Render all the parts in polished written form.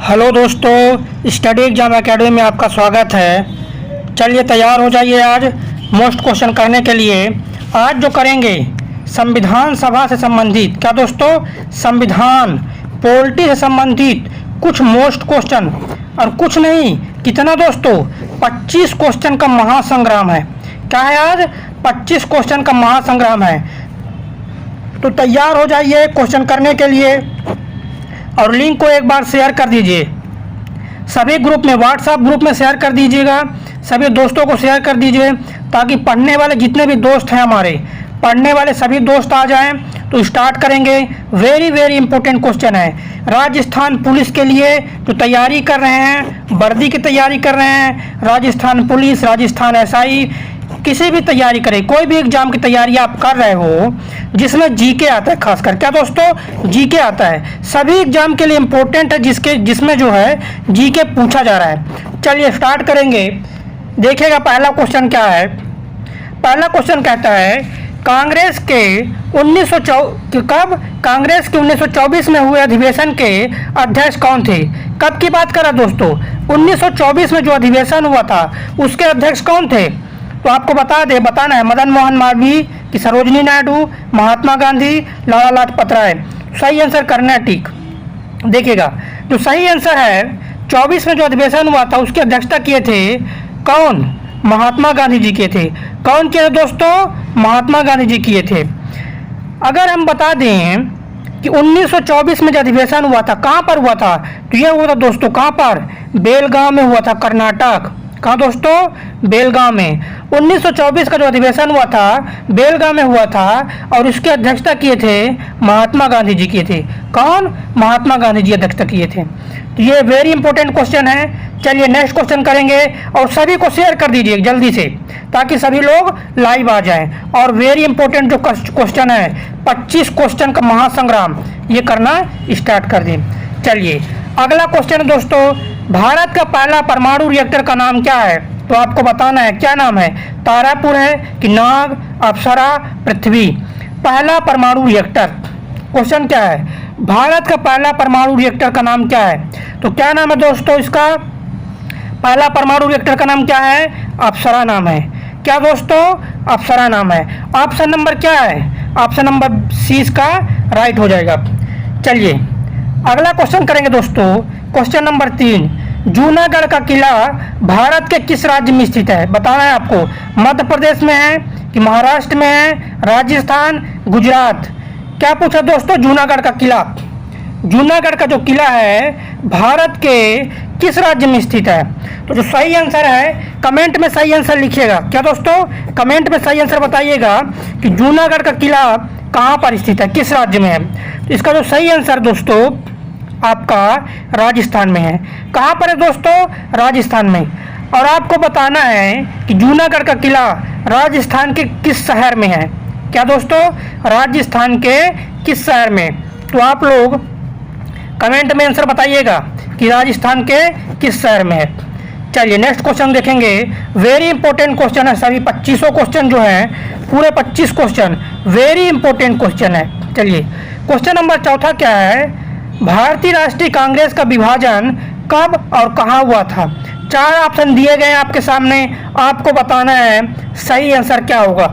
Hello दोस्तों, study exam academy में आपका स्वागत है। चलिए तैयार हो जाइए आज मोस्ट क्वेश्चन करने के लिए। आज जो करेंगे संविधान सभा से संबंधित, क्या दोस्तों, संविधान पॉलिटी से संबंधित कुछ मोस्ट क्वेश्चन, और कुछ नहीं, कितना दोस्तों, 25 क्वेश्चन का महासंग्राम है। क्या है आज? 25 क्वेश्चन का महासंग्राम है। तो तैयार हो जाइए क्वेश्चन करने के लिए, और लिंक को एक बार शेयर कर दीजिए सभी ग्रुप में, व्हाट्सएप ग्रुप में शेयर कर दीजिएगा, सभी दोस्तों को शेयर कर दीजिए, ताकि पढ़ने वाले जितने भी दोस्त हैं हमारे, पढ़ने वाले सभी दोस्त आ जाएं। तो स्टार्ट करेंगे। वेरी वेरी इंपॉर्टेंट क्वेश्चन है। राजस्थान पुलिस के लिए जो तैयारी कर रहे हैं, वर्दी की तैयारी कर रहे हैं, राजस्थान पुलिस, राजस्थान एसआई, किसी भी तैयारी करें, कोई भी एग्जाम की तैयारी आप कर रहे हो जिसमें जीके आता है, खासकर क्या दोस्तों, जीके आता है, सभी एग्जाम के लिए इम्पोर्टेंट है, जिसमें जो है जीके पूछा जा रहा है। चलिए स्टार्ट करेंगे। देखिएगा पहला क्वेश्चन क्या है। पहला क्वेश्चन कहता है कांग्रेस के 1924 में हुए अधिवेशन के अध्यक्ष कौन थे? कब की बात कर रहा दोस्तों? 1924 में जो अधिवेशन हुआ था उसके अध्यक्ष कौन थे? तो आपको बताना है मदन मोहन मालवीय कि सरोजिनी नायडू, महात्मा गांधी, लाला लाजपत राय। सही आंसर कर्नाटक। देखिएगा जो सही आंसर है, 24 में जो अधिवेशन हुआ था उसकी अध्यक्षता किए थे कौन? महात्मा गांधी जी किए थे। कौन किए थे दोस्तों? महात्मा गांधी जी किए थे। अगर हम बता दें कि 1924 में जो अधिवेशन हुआ था कहाँ पर हुआ था, तो यह हुआ था दोस्तों कहाँ पर? बेलगांव में हुआ था, कर्नाटक। कहाँ दोस्तों? बेलगांव में। 1924 का जो अधिवेशन हुआ था बेलगांव में हुआ था, और उसकी अध्यक्षता किए थे महात्मा गांधी जी किए थे। कौन? महात्मा गांधी जी अध्यक्षता किए थे। तो ये वेरी इंपॉर्टेंट क्वेश्चन है। चलिए नेक्स्ट क्वेश्चन करेंगे, और सभी को शेयर कर दीजिए जल्दी से, ताकि सभी लोग लाइव आ जाएं। और वेरी इंपॉर्टेंट जो क्वेश्चन है, 25 क्वेश्चन का महासंग्राम, ये करना स्टार्ट कर दें। चलिए अगला क्वेश्चन है दोस्तों, भारत का पहला परमाणु रिएक्टर का नाम क्या है? तो आपको बताना है क्या नाम है। तारापुर है कि नाग, अप्सरा, पृथ्वी? पहला परमाणु रिएक्टर, क्वेश्चन क्या है, भारत का पहला परमाणु रिएक्टर का नाम क्या है? तो क्या नाम है दोस्तों इसका? पहला परमाणु रिएक्टर का नाम क्या है? अप्सरा नाम है। क्या दोस्तों? अप्सरा नाम है। ऑप्शन नंबर क्या है? ऑप्शन नंबर सी इसका राइट हो जाएगा। चलिए अगला क्वेश्चन करेंगे दोस्तों, क्वेश्चन नंबर 3। जूनागढ़ का किला भारत के किस राज्य में स्थित है? बताना है आपको। मध्य प्रदेश में है कि महाराष्ट्र में है, राजस्थान, गुजरात? क्या पूछा दोस्तों? जूनागढ़ का किला। जूनागढ़ का जो किला है भारत के किस राज्य में स्थित है? तो जो सही आंसर है कमेंट में सही आंसर लिखिएगा। क्या दोस्तों? कमेंट में सही आंसर बताइएगा कि जूनागढ़ का किला कहाँ पर स्थित है, किस राज्य में है। तो इसका जो सही आंसर दोस्तों आपका राजस्थान में है। कहाँ पर है दोस्तों? राजस्थान में। और आपको बताना है कि जूनागढ़ का किला राजस्थान के किस शहर में है। क्या दोस्तों? राजस्थान के किस शहर में? तो आप लोग कमेंट में आंसर बताइएगा कि राजस्थान के किस शहर में है। चलिए नेक्स्ट क्वेश्चन देखेंगे। वेरी इंपॉर्टेंट क्वेश्चन है, सभी 25 क्वेश्चन जो है, पूरे 25 क्वेश्चन वेरी इंपॉर्टेंट क्वेश्चन है। चलिए क्वेश्चन नंबर 4 क्या है, भारतीय राष्ट्रीय कांग्रेस का विभाजन कब और कहाँ हुआ था? 4 ऑप्शन दिए गए हैं आपके सामने, आपको बताना है सही आंसर क्या होगा।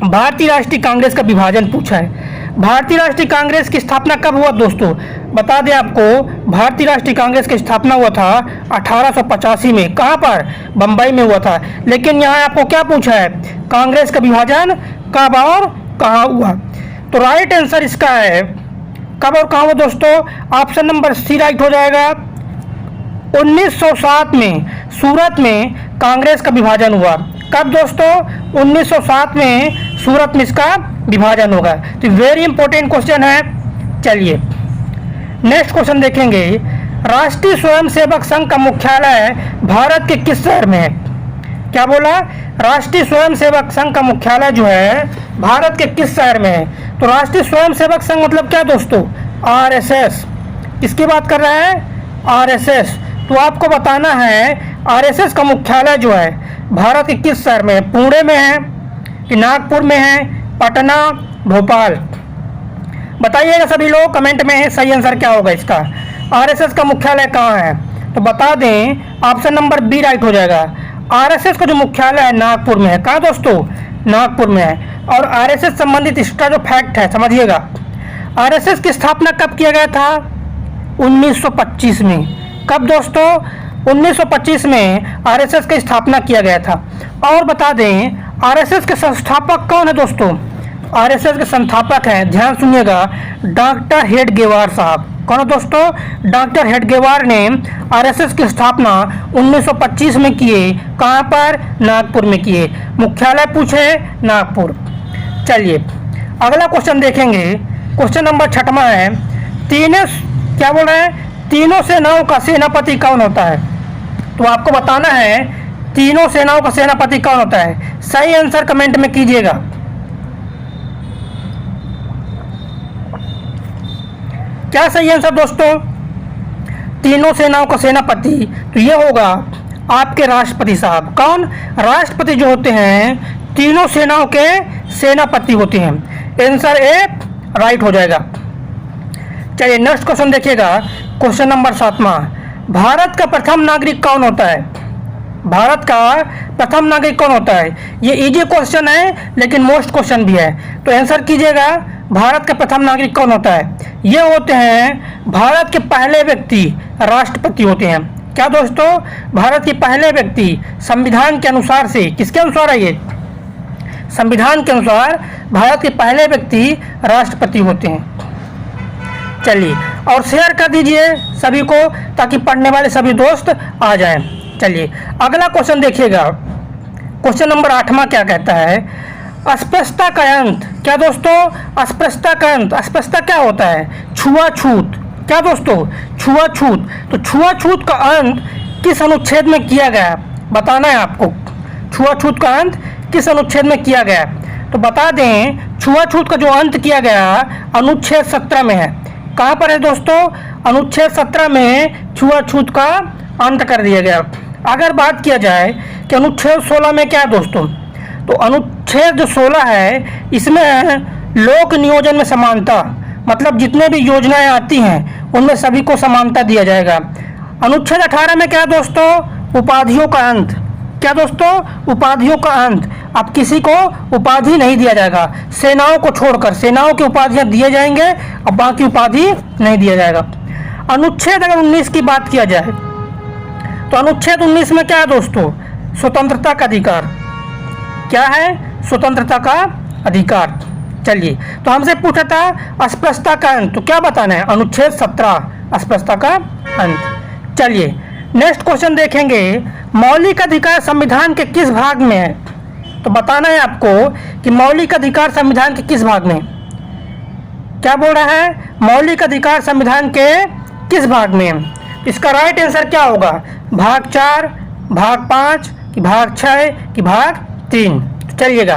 भारतीय राष्ट्रीय कांग्रेस का विभाजन पूछा है। भारतीय राष्ट्रीय कांग्रेस की स्थापना कब हुआ दोस्तों? बता दें आपको, भारतीय राष्ट्रीय कांग्रेस की स्थापना हुआ था 1885 में। कहाँ पर? बम्बई में हुआ था। लेकिन यहाँ आपको क्या पूछा है, कांग्रेस का विभाजन कब और कहाँ हुआ? तो राइट आंसर इसका है कब और कहाँ हुआ दोस्तों? ऑप्शन नंबर सी राइट हो जाएगा। 1907 में सूरत में कांग्रेस का विभाजन हुआ। कब दोस्तों? 1907 में सूरत में इसका विभाजन होगा। तो वेरी इंपॉर्टेंट क्वेश्चन है। चलिए नेक्स्ट क्वेश्चन देखेंगे। राष्ट्रीय स्वयंसेवक संघ का मुख्यालय भारत के किस शहर में है? क्या बोला? राष्ट्रीय स्वयंसेवक संघ का मुख्यालय जो है भारत के किस शहर में है? तो राष्ट्रीय स्वयंसेवक संघ मतलब क्या दोस्तों? आरएसएस। किसकी बात कर रहा है? आरएसएस। तो आपको बताना है आरएसएस का मुख्यालय जो है भारत के किस शहर में है? पुणे में है कि नागपुर में है, पटना, भोपाल? बताइएगा सभी लोग कमेंट में, सही आंसर क्या होगा इसका। आरएसएस का मुख्यालय कहाँ है? तो बता दें, ऑप्शन नंबर बी राइट हो जाएगा। आरएसएस का जो मुख्यालय है नागपुर में है। कहाँ दोस्तों? नागपुर में है। और आरएसएस संबंधित इसका जो फैक्ट है समझिएगा, आरएसएस की स्थापना कब किया गया था? 1925 में। कब दोस्तों? 1925 में आरएसएस की स्थापना किया गया था। और बता दें, आरएसएस के संस्थापक कौन है दोस्तों? आरएसएस के संस्थापक हैं, ध्यान सुनिएगा, डॉक्टर हेडगेवार साहब। कौन है दोस्तों? डॉक्टर हेडगेवार ने आरएसएस की स्थापना 1925 में किए। कहाँ पर? नागपुर में किए। मुख्यालय पूछे नागपुर। चलिए अगला क्वेश्चन देखेंगे। क्वेश्चन नंबर 6वां है, क्या बोल रहे हैं? तीनों सेनाओं का सेनापति कौन होता है? तो आपको बताना है तीनों सेनाओं का सेनापति कौन होता है। सही आंसर कमेंट में कीजिएगा। क्या सही आंसर दोस्तों? तीनों सेनाओं का सेनापति तो ये होगा आपके राष्ट्रपति साहब। कौन? राष्ट्रपति जो होते हैं तीनों सेनाओं के सेनापति होते हैं। आंसर ए राइट हो जाएगा। चलिए नेक्स्ट क्वेश्चन देखिएगा। क्वेश्चन नंबर 7वां, भारत का प्रथम नागरिक कौन होता है? भारत का प्रथम नागरिक कौन होता है? ये इजी क्वेश्चन है लेकिन मोस्ट क्वेश्चन भी है, तो आंसर कीजिएगा। भारत का प्रथम नागरिक कौन होता है? ये होते हैं भारत के पहले व्यक्ति, राष्ट्रपति होते हैं। क्या दोस्तों? भारत के पहले व्यक्ति संविधान के अनुसार से, किसके अनुसार है ये? संविधान के अनुसार भारत के पहले व्यक्ति राष्ट्रपति होते हैं। चलिए और शेयर कर दीजिए सभी को ताकि पढ़ने वाले सभी दोस्त आ जाएं। चलिए अगला क्वेश्चन देखिएगा। क्वेश्चन नंबर 8वां क्या कहता है? अस्पृश्यता का अंत। क्या दोस्तों? अस्पृश्यता का अंत। अस्पृश्यता क्या होता है? छुआछूत। क्या दोस्तों? छुआछूत। तो छुआछूत का अंत किस अनुच्छेद में किया गया? बताना है आपको। छुआछूत का अंत किस अनुच्छेद में किया गया? तो बता दें, छुआछूत का जो अंत किया गया अनुच्छेद 17 में है। कहाँ पर है दोस्तों? अनुच्छेद 17 में छुआछूत का अंत कर दिया गया। अगर बात किया जाए कि अनुच्छेद 16 में क्या है दोस्तों, तो अनुच्छेद जो 16 है इसमें लोक नियोजन में समानता, मतलब जितने भी योजनाएं आती हैं उनमें सभी को समानता दिया जाएगा। अनुच्छेद 18 में क्या है दोस्तों? उपाधियों का अंत। क्या दोस्तों? उपाधियों का अंत। अब किसी को उपाधि नहीं दिया जाएगा, सेनाओं को छोड़कर सेनाओं की उपाधियां दिए जाएंगे, अब बाकी उपाधि नहीं दिया जाएगा। अनुच्छेद अगर 19 की बात किया जाए तो अनुच्छेद 19 में क्या है दोस्तों? स्वतंत्रता का अधिकार। क्या है? स्वतंत्रता का अधिकार। चलिए तो हमसे पूछा था अस्पृश्यता का अंत, तो क्या बताना है? अनुच्छेद 17 अस्पृश्यता का अंत। चलिए नेक्स्ट क्वेश्चन देखेंगे। मौलिक अधिकार संविधान के किस भाग में है? तो बताना है आपको कि मौलिक अधिकार संविधान के किस भाग में। क्या बोल रहा है? मौलिक अधिकार संविधान के किस भाग में? इसका राइट आंसर क्या होगा? भाग 4, भाग 5 कि भाग 6 कि भाग 3? चलिएगा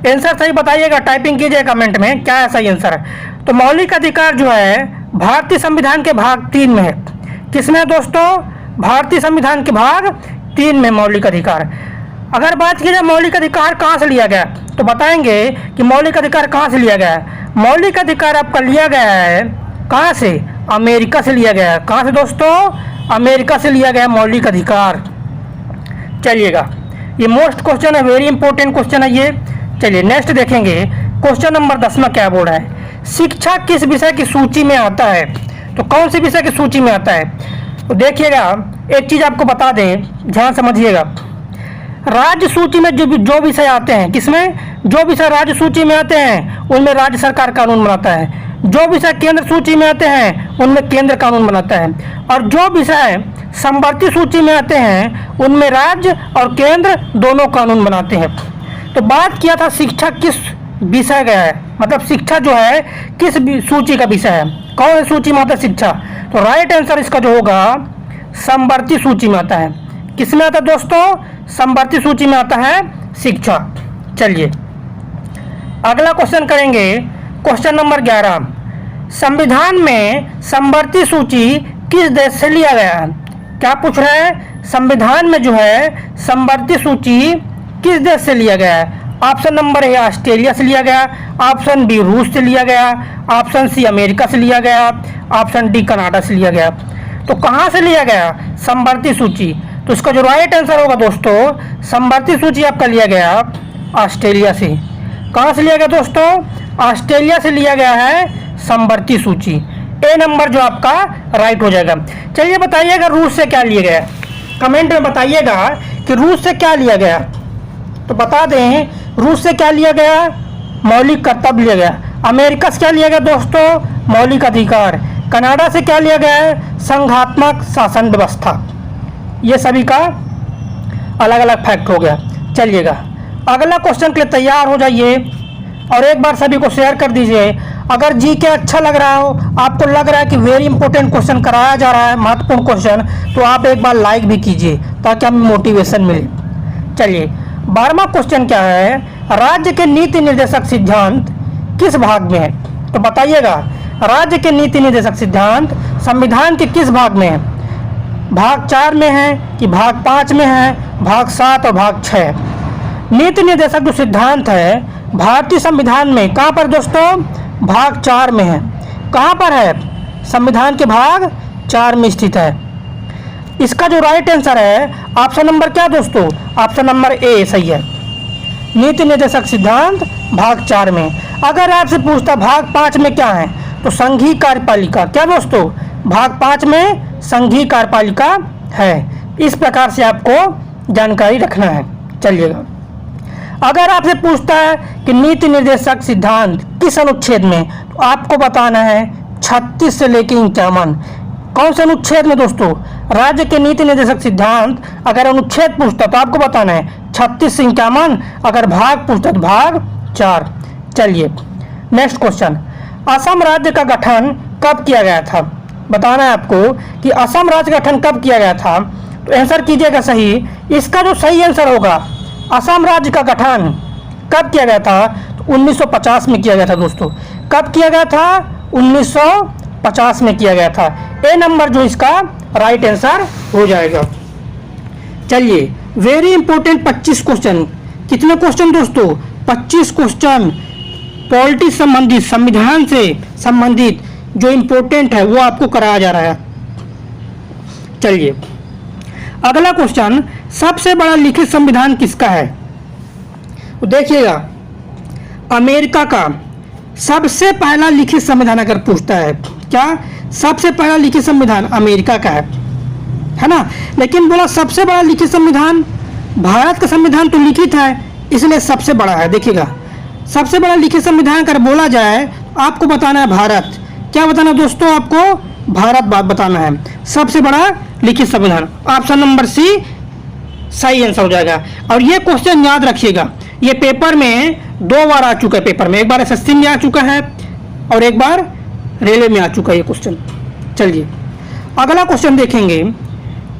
आंसर सही बताइएगा, टाइपिंग कीजिए कमेंट में क्या है सही आंसर। तो मौलिक अधिकार जो है भारतीय संविधान के भाग 3 में है। किसमें दोस्तों? भारतीय संविधान के भाग 3 में मौलिक अधिकार। अगर बात की जाए मौलिक अधिकार कहाँ से लिया गया, तो बताएंगे कि मौलिक अधिकार कहाँ से लिया गया है। मौलिक अधिकार आपका लिया गया है कहाँ से? अमेरिका से लिया गया है। कहाँ से दोस्तों? अमेरिका से लिया गया मौलिक अधिकार। चलिएगा ये मोस्ट क्वेश्चन है, वेरी इंपॉर्टेंट क्वेश्चन है ये। चलिए नेक्स्ट देखेंगे। क्वेश्चन नंबर 10वां क्या बोल रहा है? शिक्षा किस विषय की सूची में आता है? तो कौन सी विषय की सूची में आता है? तो देखिएगा एक चीज आपको बता दें, ध्यान समझिएगा। राज्य सूची में जो विषय आते हैं, किसमें? जो विषय राज्य सूची में आते हैं उनमें राज्य सरकार कानून बनाता है। जो विषय केंद्र सूची में आते हैं उनमें केंद्र कानून बनाता है। और जो विषय समवर्ती सूची में आते हैं उनमें राज्य और केंद्र दोनों कानून बनाते हैं। तो बात किया था शिक्षा किस विषय का है, मतलब शिक्षा जो है किस सूची का विषय है, कौन सी सूची में आता है शिक्षा? तो राइट आंसर इसका जो होगा समवर्ती सूची में आता है। किसमें आता है दोस्तों? समवर्ती सूची में आता है शिक्षा। चलिए अगला क्वेश्चन करेंगे। क्वेश्चन नंबर 11, संविधान में समवर्ती सूची किस देश से लिया गया? क्या पूछ रहा है? संविधान में जो है समवर्ती सूची किस देश से लिया गया है? ऑप्शन नंबर ए ऑस्ट्रेलिया से लिया गया, ऑप्शन बी रूस से लिया गया, ऑप्शन सी अमेरिका से लिया गया, ऑप्शन डी कनाडा से लिया गया। तो कहाँ से लिया गया? समवर्ती सूची। तो इसका जो राइट आंसर होगा दोस्तों, समवर्ती सूची आपका लिया गया ऑस्ट्रेलिया से। कहाँ से लिया गया दोस्तों? ऑस्ट्रेलिया से लिया गया है समवर्ती सूची। ए नंबर जो आपका राइट हो जाएगा। चलिए बताइएगा रूस से क्या लिया गया, कमेंट में बताइएगा कि रूस से क्या लिया गया। तो बता दें रूस से क्या लिया गया? मौलिक कर्तव्य लिया गया। अमेरिका से क्या लिया गया दोस्तों? मौलिक अधिकार। कनाडा से क्या लिया गया है? संघात्मक शासन व्यवस्था। ये सभी का अलग अलग फैक्ट हो गया। चलिएगा अगला क्वेश्चन के लिए तैयार हो जाइए और एक बार सभी को शेयर कर दीजिए। अगर जी के अच्छा लग रहा हो, आपको लग रहा है कि वेरी इंपॉर्टेंट क्वेश्चन कराया जा रहा है, महत्वपूर्ण क्वेश्चन, तो आप एक बार लाइक भी कीजिए ताकि हमें मोटिवेशन मिले। चलिए 12वां क्वेश्चन क्या है? राज्य के नीति निर्देशक सिद्धांत किस भाग में है? तो बताइएगा राज्य के नीति निर्देशक सिद्धांत संविधान के किस भाग में है? भाग 4 में है कि भाग 5 में है, भाग 7 और भाग 6? नीति निर्देशक जो सिद्धांत है भारतीय संविधान में कहाँ पर दोस्तों? भाग 4 में है। कहाँ पर है? संविधान के भाग 4 में स्थित है। इसका जो राइट आंसर है ऑप्शन नंबर क्या दोस्तों? ऑप्शन नंबर ए सही है। नीति निर्देशक सिद्धांत भाग 4 में। अगर आपसे पूछता भाग 5 में क्या है, तो संघीय कार्यपालिका। क्या दोस्तों? भाग 5 में संघीय कार्यपालिका है। इस प्रकार से आपको जानकारी रखना है। चलिएगा अगर आपसे पूछता है कि नीति निर्देशक सिद्धांत किस अनुच्छेद में, तो आपको बताना है 36 से लेकर 51। कौन से अनुच्छेद में दोस्तों? राज्य के नीति निर्देशक सिद्धांत अगर अनुच्छेद पूछता तो आपको बताना है 36 से 51। अगर भाग पूछता तो भाग 4। चलिए नेक्स्ट क्वेश्चन, असम राज्य का गठन कब किया गया था? बताना है आपको कि असम राज्य का गठन कब किया गया था। तो आंसर कीजिएगा सही। इसका जो सही आंसर होगा, असम राज्य का गठन कब किया गया था? तो 1950 में किया गया था दोस्तों। कब किया गया था? 1950 में किया गया था। ए नंबर जो इसका राइट आंसर हो जाएगा। चलिए वेरी इंपॉर्टेंट 25 क्वेश्चन। कितने क्वेश्चन दोस्तों? 25 क्वेश्चन पॉलिटिक्स संबंधित, संविधान से संबंधित जो इंपॉर्टेंट है वो आपको कराया जा रहा है। चलिए अगला क्वेश्चन, सबसे बड़ा लिखित संविधान किसका है? तो देखिएगा अमेरिका का सबसे पहला लिखित संविधान अगर पूछता है, क्या सबसे पहला लिखित संविधान अमेरिका का है ना। लेकिन बोला सबसे बड़ा लिखित संविधान, भारत का संविधान तो लिखित है इसलिए सबसे बड़ा है। देखिएगा सबसे बड़ा लिखित संविधान अगर बोला जाए आपको बताना है भारत। क्या बताना दोस्तों? आपको भारत बात बताना है। सबसे बड़ा लिखित संविधान ऑप्शन नंबर सी सही आंसर हो जाएगा। और ये क्वेश्चन याद रखिएगा, ये पेपर में 2 बार आ चुका है। पेपर में एक बार एसएससी में आ चुका है और एक बार रेलवे में आ चुका है ये क्वेश्चन। चलिए अगला क्वेश्चन देखेंगे,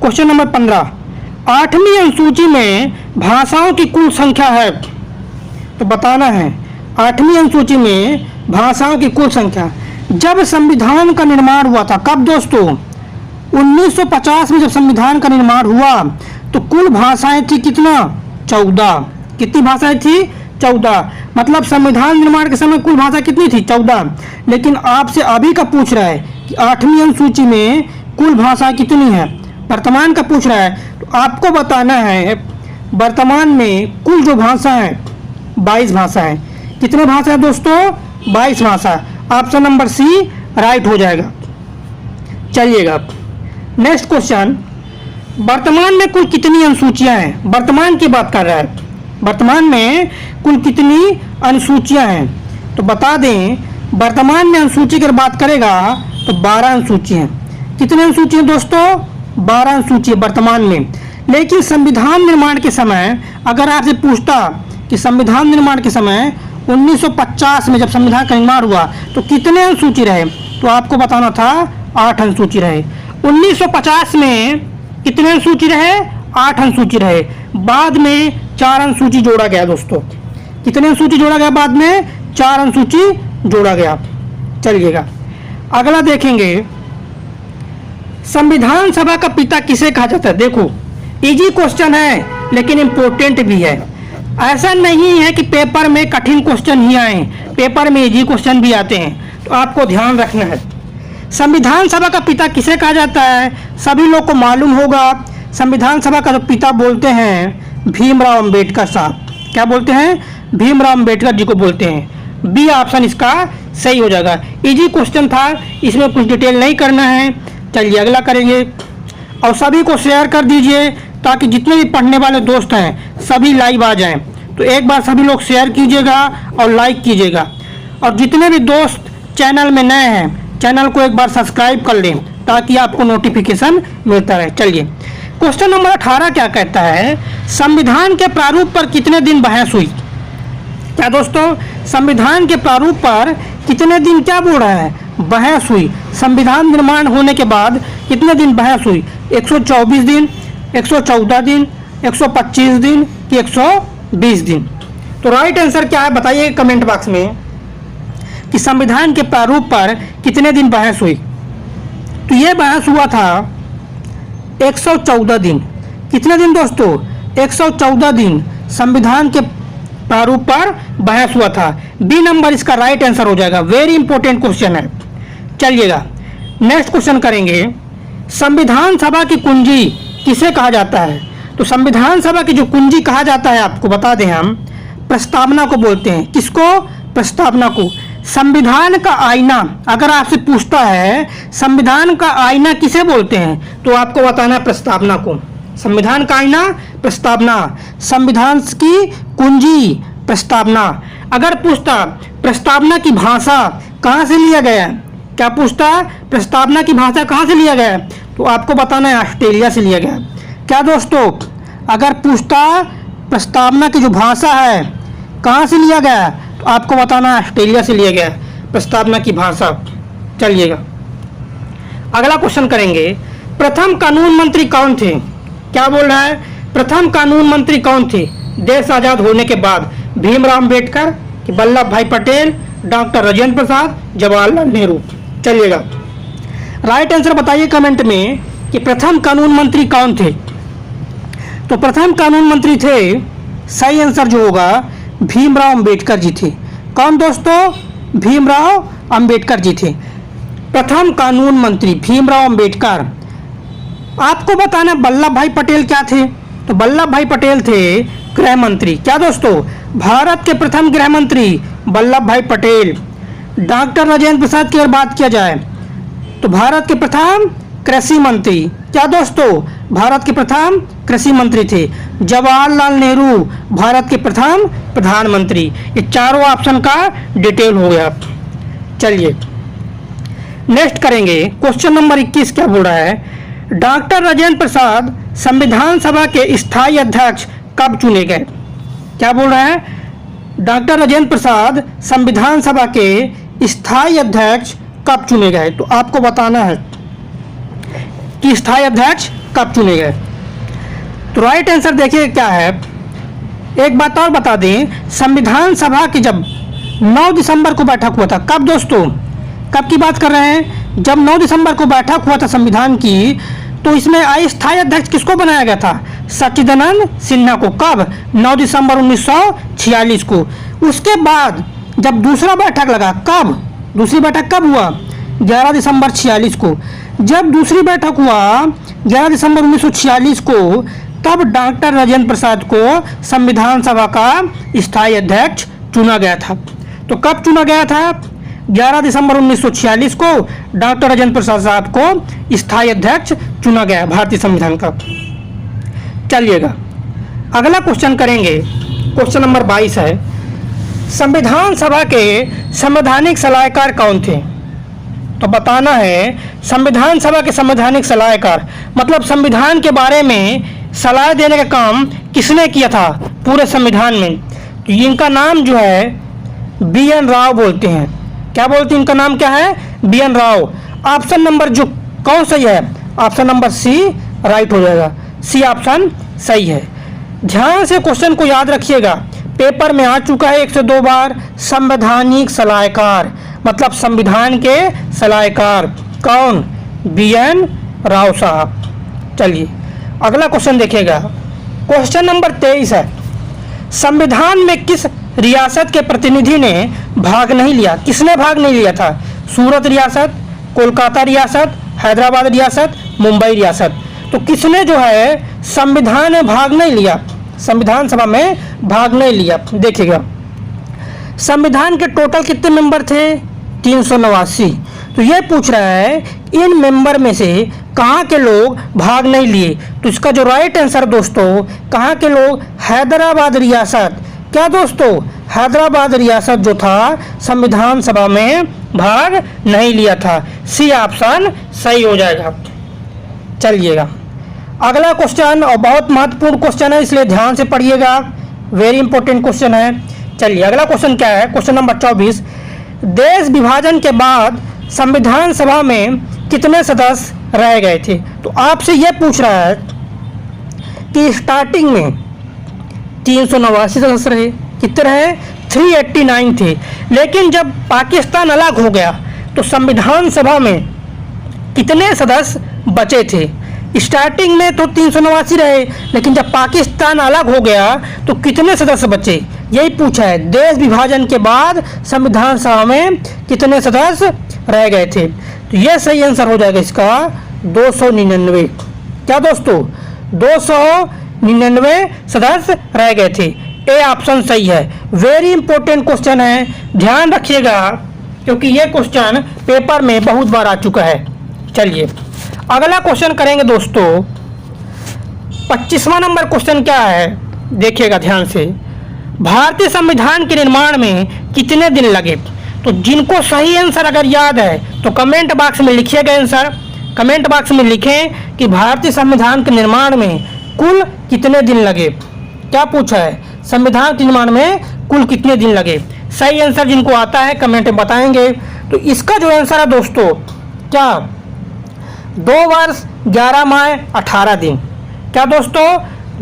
क्वेश्चन नंबर 15, 8वीं अनुसूची में भाषाओं की कुल संख्या है। तो बताना है 8वीं अनुसूची में भाषाओं की कुल संख्या। जब संविधान का निर्माण हुआ था, कब दोस्तों? 1950 में जब संविधान का निर्माण हुआ तो कुल भाषाएं थी कितना? 14। कितनी भाषाएं थी? 14। मतलब संविधान निर्माण के समय कुल भाषा कितनी थी? 14। लेकिन आपसे अभी का पूछ रहा है कि 8वीं अनुसूची में कुल भाषा कितनी है, वर्तमान का पूछ रहा है। तो आपको बताना है वर्तमान में कुल जो भाषा है 22 भाषा है। कितने भाषा है दोस्तों? 22 भाषा। ऑप्शन नंबर सी राइट हो जाएगा। चलिएगा नेक्स्ट क्वेश्चन, वर्तमान में कुल कितनी अनुसूचियां हैं? वर्तमान की बात कर रहा है, वर्तमान में कुल कितनी अनुसूचियां हैं? तो बता दें वर्तमान में अनुसूची की बात करेगा तो 12 अनुसूची हैं। कितने अनुसूची हैं दोस्तों? 12 अनुसूची वर्तमान में। लेकिन संविधान निर्माण के समय अगर आपसे पूछता कि संविधान निर्माण के समय 1950 में जब संविधान का निर्माण हुआ तो कितने अनुसूची रहे, तो आपको बताना था 8 अनुसूची रहे। 1950 में कितने अनुसूची रहे? 8 अनुसूची रहे। बाद में 4 अनुसूची जोड़ा गया दोस्तों। कितने अनुसूची जोड़ा गया? बाद में 4 अनुसूची जोड़ा गया। चलिएगा अगला देखेंगे, संविधान सभा का पिता किसे कहा जाता है? देखो इजी क्वेश्चन है लेकिन इम्पोर्टेंट भी है। ऐसा नहीं है कि पेपर में कठिन क्वेश्चन ही आए, पेपर में इजी क्वेश्चन भी आते हैं, तो आपको ध्यान रखना है। संविधान सभा का पिता किसे कहा जाता है? सभी लोग को मालूम होगा। संविधान सभा का जो पिता बोलते हैं भीमराव अंबेडकर साहब। क्या बोलते हैं? भीमराव अंबेडकर जी को बोलते हैं। बी ऑप्शन इसका सही हो जाएगा। इजी क्वेश्चन था, इसमें कुछ डिटेल नहीं करना है। चलिए अगला करेंगे। और सभी को शेयर कर दीजिए ताकि जितने भी पढ़ने वाले दोस्त हैं सभी लाइव आ जाएं। तो एक बार सभी लोग शेयर कीजिएगा और लाइक कीजिएगा। और जितने भी दोस्त चैनल में नए हैं चैनल को एक बार सब्सक्राइब कर लें ताकि आपको नोटिफिकेशन मिलता रहे। चलिए क्वेश्चन नंबर 18 क्या कहता है? संविधान के प्रारूप पर कितने दिन बहस हुई? क्या दोस्तों, संविधान के प्रारूप पर कितने दिन क्या बोल रहा है? बहस हुई। संविधान निर्माण होने के बाद कितने दिन बहस हुई? 124 दिन, 114 दिन, 125 दिन कि 120 दिन? तो राइट आंसर क्या है बताइए कमेंट बॉक्स में कि संविधान के प्रारूप पर कितने दिन बहस हुई। तो ये बहस हुआ था 114 दिन। कितने दिन दोस्तों? 114 दिन संविधान के प्रारूप पर बहस हुआ था। बी नंबर इसका राइट आंसर हो जाएगा। वेरी इंपॉर्टेंट क्वेश्चन है। चलिएगा नेक्स्ट क्वेश्चन करेंगे। संविधान सभा की कुंजी किसे कहा जाता है? तो संविधान सभा की जो कुंजी कहा जाता है आपको बता दें हम प्रस्तावना को बोलते हैं। किसको? प्रस्तावना को। संविधान का आईना अगर आपसे पूछता है संविधान का आईना किसे बोलते हैं तो आपको बताना है प्रस्तावना को। संविधान का आईना प्रस्तावना, संविधान की कुंजी प्रस्तावना। अगर पूछता प्रस्तावना की भाषा कहाँ से लिया गया है? क्या पूछता? प्रस्तावना की भाषा कहाँ से लिया गया है? तो आपको बताना है ऑस्ट्रेलिया से लिया गया। क्या दोस्तों, अगर पूछता प्रस्तावना की जो भाषा है कहाँ से लिया गया है तो आपको बताना है ऑस्ट्रेलिया से लिया गया प्रस्तावना की भाषा। चलिएगा अगला क्वेश्चन करेंगे। प्रथम कानून मंत्री कौन थे? क्या बोल रहा है? प्रथम कानून मंत्री कौन थे देश आजाद होने के बाद? भीमराव अंबेडकर कि वल्लभ भाई पटेल, डॉक्टर राजेंद्र प्रसाद, जवाहरलाल नेहरू? चलिएगा राइट आंसर बताइए कमेंट में कि प्रथम कानून मंत्री कौन थे। तो प्रथम कानून मंत्री थे, सही आंसर जो होगा भीमराव अंबेडकर जी थे। कौन दोस्तों? भीमराव अंबेडकर जी थे प्रथम कानून मंत्री, भीमराव अंबेडकर। आपको बताना वल्लभ भाई पटेल क्या थे? तो वल्लभ भाई पटेल थे गृह मंत्री। क्या दोस्तों, भारत के प्रथम गृह मंत्री वल्लभ भाई पटेल। डॉक्टर राजेंद्र प्रसाद की अगर बात किया जाए तो भारत के प्रथम कृषि मंत्री। क्या दोस्तों, भारत के प्रथम कृषि मंत्री थे। जवाहरलाल नेहरू भारत के प्रथम प्रधानमंत्री। ये चारों ऑप्शन का डिटेल हो गया। चलिए नेक्स्ट करेंगे। क्वेश्चन नंबर 21 क्या बोल रहा है? डॉक्टर राजेंद्र प्रसाद संविधान सभा के स्थायी अध्यक्ष कब चुने गए? क्या बोल रहा है? डॉक्टर राजेंद्र प्रसाद संविधान सभा के स्थायी अध्यक्ष कब चुने गए? तो आपको बताना है कि स्थायी अध्यक्ष कब चुने गए। तो राइट आंसर देखिए क्या है। एक बात और बता दें, संविधान सभा की जब 9 दिसंबर को बैठक हुआ था, कब दोस्तों, कब की बात कर रहे हैं? जब 9 दिसंबर को बैठक हुआ था संविधान की, तो इसमें अस्थायी अध्यक्ष किसको बनाया गया था? सच्चिदानंद सिन्हा को। कब? 9 दिसंबर 1946 को। उसके बाद जब दूसरा बैठक लगा, कब? दूसरी बैठक कब हुआ? 11 दिसंबर 46 को। जब दूसरी बैठक हुआ 11 दिसंबर 1946 को, तब डॉक्टर राजेंद्र प्रसाद को संविधान सभा का स्थायी अध्यक्ष चुना गया था। तो कब चुना गया था? 11 दिसंबर 1946 को डॉक्टर राजेंद्र प्रसाद साहब को स्थायी अध्यक्ष चुना गया भारतीय संविधान का। चलिएगा अगला क्वेश्चन करेंगे। क्वेश्चन नंबर 22 है, संविधान सभा के संवैधानिक सलाहकार कौन थे? तो बताना है संविधान सभा के संवैधानिक सलाहकार मतलब संविधान के बारे में सलाह देने का काम किसने किया था पूरे संविधान में? तो इनका नाम जो है BN राव बोलते हैं। क्या बोलते हैं? इनका नाम क्या है? BN राव। ऑप्शन नंबर जो कौन सही है? ऑप्शन नंबर C राइट हो जाएगा। C ऑप्शन सही है। ध्यान से क्वेश्चन को याद रखिएगा, पेपर में आ चुका है 1 से 2 बार। संवैधानिक सलाहकार मतलब संविधान के सलाहकार कौन? BN राव साहब। चलिए अगला क्वेश्चन देखिएगा। क्वेश्चन नंबर 23 है, संविधान में किस रियासत के प्रतिनिधि ने भाग नहीं लिया? किसने भाग नहीं लिया था? सूरत रियासत, कोलकाता रियासत, हैदराबाद रियासत, मुंबई रियासत। तो किसने जो है संविधान में भाग नहीं लिया, संविधान सभा में भाग नहीं लिया। देखिएगा संविधान के टोटल कितने मेंबर थे, 389। तो ये पूछ रहा है इन मेंबर में से कहाँ के लोग भाग नहीं लिए। तो इसका जो राइट आंसर दोस्तों, कहाँ के लोग, हैदराबाद रियासत। क्या दोस्तों, हैदराबाद रियासत जो था संविधान सभा में भाग नहीं लिया था। सी ऑप्शन सही हो जाएगा। चलिएगा अगला क्वेश्चन, और बहुत महत्वपूर्ण क्वेश्चन है, इसलिए ध्यान से पढ़िएगा, वेरी इंपॉर्टेंट क्वेश्चन है। चलिए अगला क्वेश्चन क्या है, क्वेश्चन नंबर 24। देश विभाजन के बाद संविधान सभा में कितने सदस्य रह गए थे। तो आपसे यह पूछ रहा है कि स्टार्टिंग में 389 सदस्य रहे, कितने रहे, 389 थे। लेकिन जब पाकिस्तान अलग हो गया तो संविधान सभा में कितने सदस्य बचे थे। स्टार्टिंग में तो 389 रहे, लेकिन जब पाकिस्तान अलग हो गया तो कितने सदस्य बचे, यही पूछा है। देश विभाजन के बाद संविधान सभा में कितने सदस्य रह गए थे। तो यह सही आंसर हो जाएगा इसका 299। क्या दोस्तों, 299 सदस्य रह गए थे। ए ऑप्शन सही है। वेरी इंपॉर्टेंट क्वेश्चन है, ध्यान रखिएगा, क्योंकि यह क्वेश्चन पेपर में बहुत बार आ चुका है। चलिए अगला क्वेश्चन करेंगे दोस्तों। 25वां नंबर क्वेश्चन क्या है, देखिएगा ध्यान से। भारतीय संविधान के निर्माण में कितने दिन लगे। तो जिनको सही आंसर अगर याद है तो कमेंट बॉक्स में लिखिएगा आंसर। कमेंट बॉक्स में लिखें कि भारतीय संविधान के निर्माण में कुल कितने दिन लगे। क्या पूछा है, संविधान के निर्माण में कुल कितने दिन लगे। सही आंसर जिनको आता है कमेंट में बताएंगे। तो इसका जो आंसर है दोस्तों, क्या 2 वर्ष 11 माह 18 दिन। क्या दोस्तों,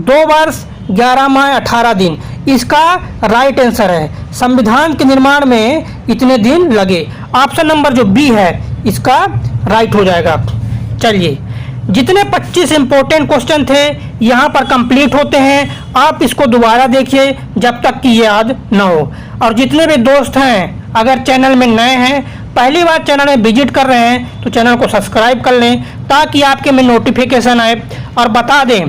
2 वर्ष 11 माह 18 दिन इसका राइट आंसर है। संविधान के निर्माण में इतने दिन लगे। ऑप्शन नंबर जो बी है इसका राइट हो जाएगा। चलिए जितने 25 इंपॉर्टेंट क्वेश्चन थे यहाँ पर कंप्लीट होते हैं। आप इसको दोबारा देखिए जब तक कि याद ना हो। और जितने भी दोस्त हैं अगर चैनल में नए हैं, पहली बार चैनल में विजिट कर रहे हैं, तो चैनल को सब्सक्राइब कर लें ताकि आपके में नोटिफिकेशन आए। और बता दें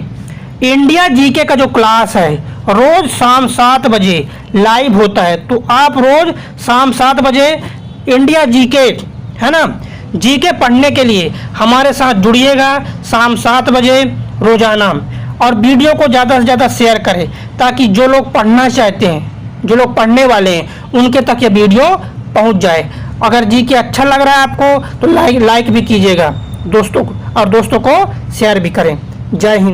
इंडिया जीके का जो क्लास है रोज शाम 7 बजे लाइव होता है। तो आप रोज शाम 7 बजे इंडिया जीके, है ना, जीके पढ़ने के लिए हमारे साथ जुड़िएगा शाम 7 बजे रोजाना। और वीडियो को ज़्यादा से ज़्यादा शेयर करें ताकि जो लोग पढ़ना चाहते हैं, जो लोग पढ़ने वाले हैं, उनके तक ये वीडियो पहुंच जाए। अगर जीके अच्छा लग रहा है आपको तो लाइक भी कीजिएगा दोस्तों को, और दोस्तों को शेयर भी करें। जय हिंद।